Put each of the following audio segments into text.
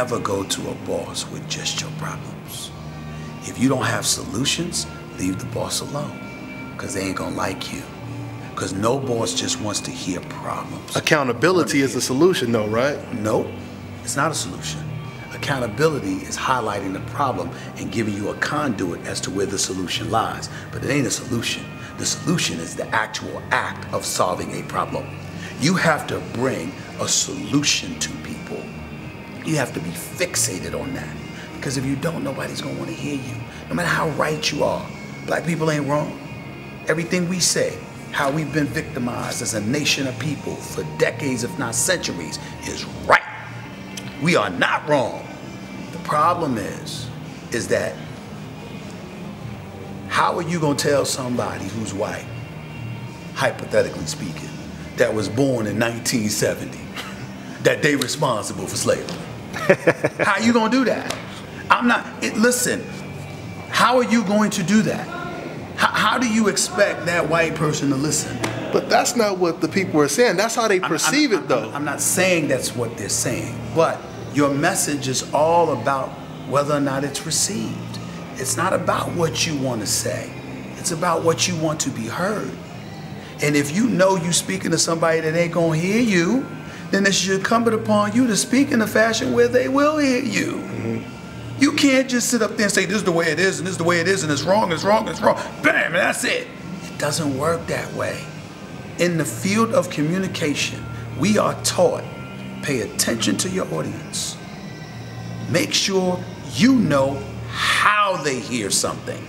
Never go to a boss with just your problems. If you don't have solutions, leave the boss alone, because they ain't gonna like you. Because no boss just wants to hear problems. Accountability is the solution though, right? Nope, it's not a solution. Accountability is highlighting the problem and giving you a conduit as to where the solution lies. But it ain't a solution. The solution is the actual act of solving a problem. You have to bring a solution to people. You have to be fixated on that. Because if you don't, nobody's gonna wanna hear you. No matter how right you are. Black people ain't wrong. Everything we say, how we've been victimized as a nation of people for decades, if not centuries, is right. We are not wrong. The problem is that how are you gonna tell somebody who's white, hypothetically speaking, that was born in 1970, that they responsible for slavery? How are you gonna do that? Listen, how are you going to do that? How do you expect that white person to listen? But that's not what the people are saying. That's how they perceive it though. I'm not saying that's what they're saying, but your message is all about whether or not it's received. It's not about what you want to say. It's about what you want to be heard. And if you know you're speaking to somebody that ain't gonna hear you, then it's incumbent upon you to speak in a fashion where they will hear you. Mm-hmm. You can't just sit up there and say, this is the way it is, and this is the way it is, and it's wrong, it's wrong, it's wrong. Bam, and that's it. It doesn't work that way. In the field of communication, we are taught, pay attention to your audience. Make sure you know how they hear something.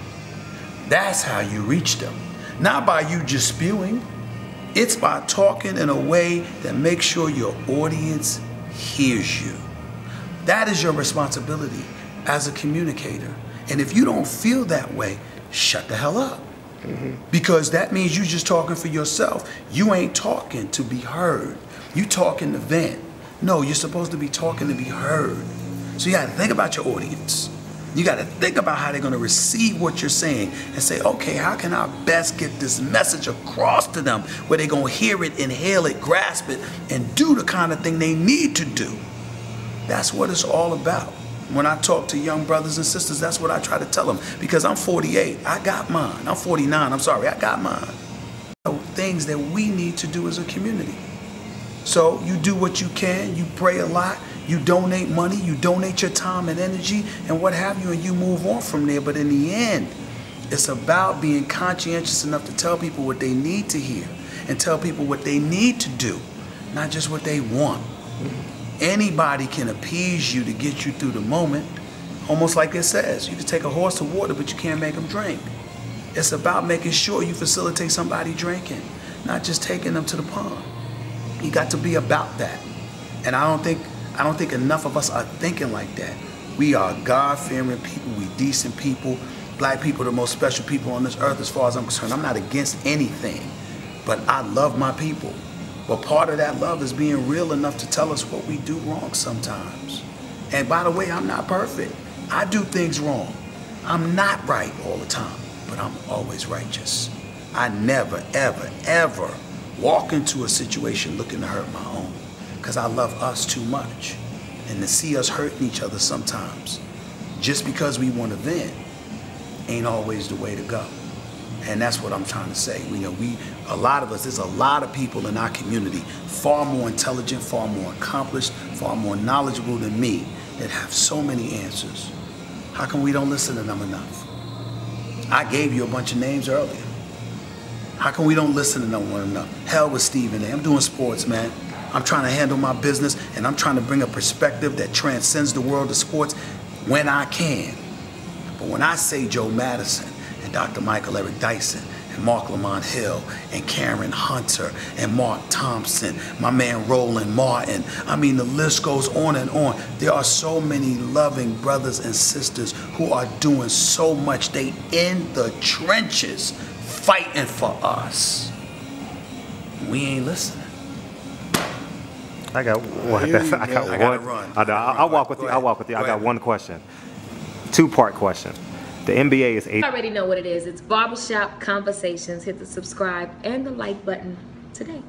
That's how you reach them. Not by you just spewing. It's by talking in a way that makes sure your audience hears you. That is your responsibility as a communicator. And if you don't feel that way, shut the hell up. Mm-hmm. Because that means you just talking for yourself. You ain't talking to be heard. You talking to vent. No, you're supposed to be talking to be heard. So you gotta think about your audience. You gotta think about how they're gonna receive what you're saying and say, okay, how can I best get this message across to them where they're gonna hear it, inhale it, grasp it, and do the kind of thing they need to do. That's what it's all about. When I talk to young brothers and sisters, that's what I try to tell them. Because I'm 48, I got mine. I'm 49, I'm sorry, I got mine. Things that we need to do as a community. So you do what you can, you pray a lot, you donate money, you donate your time and energy and what have you, and you move on from there. But in the end, it's about being conscientious enough to tell people what they need to hear and tell people what they need to do, not just what they want. Anybody can appease you to get you through the moment, almost like it says. You can take a horse to water, but you can't make them drink. It's about making sure you facilitate somebody drinking, not just taking them to the pond. You got to be about that. And I don't think enough of us are thinking like that. We are God-fearing people, we decent people. Black people are the most special people on this earth as far as I'm concerned. I'm not against anything, but I love my people. But part of that love is being real enough to tell us what we do wrong sometimes. And by the way, I'm not perfect. I do things wrong. I'm not right all the time, but I'm always righteous. I never, ever, ever walk into a situation looking to hurt my own, because I love us too much. And to see us hurting each other sometimes, just because we want to vent, ain't always the way to go. And that's what I'm trying to say. You know, a lot of us, there's a lot of people in our community, far more intelligent, far more accomplished, far more knowledgeable than me, that have so many answers. How come we don't listen to them enough? I gave you a bunch of names earlier. How come we don't listen to them enough? Hell with Stephen A. I'm doing sports, man. I'm trying to handle my business, and I'm trying to bring a perspective that transcends the world of sports when I can. But when I say Joe Madison, and Dr. Michael Eric Dyson, and Mark Lamont Hill, and Karen Hunter, and Mark Thompson, my man Roland Martin. I mean, the list goes on and on. There are so many loving brothers and sisters who are doing so much. They in the trenches fighting for us. We ain't listening. I got one. I'll walk with you. I'll walk with you. I got one question. Two-part question. The NBA is You already know what it is. It's Barbershop Conversations. Hit the subscribe and the like button today.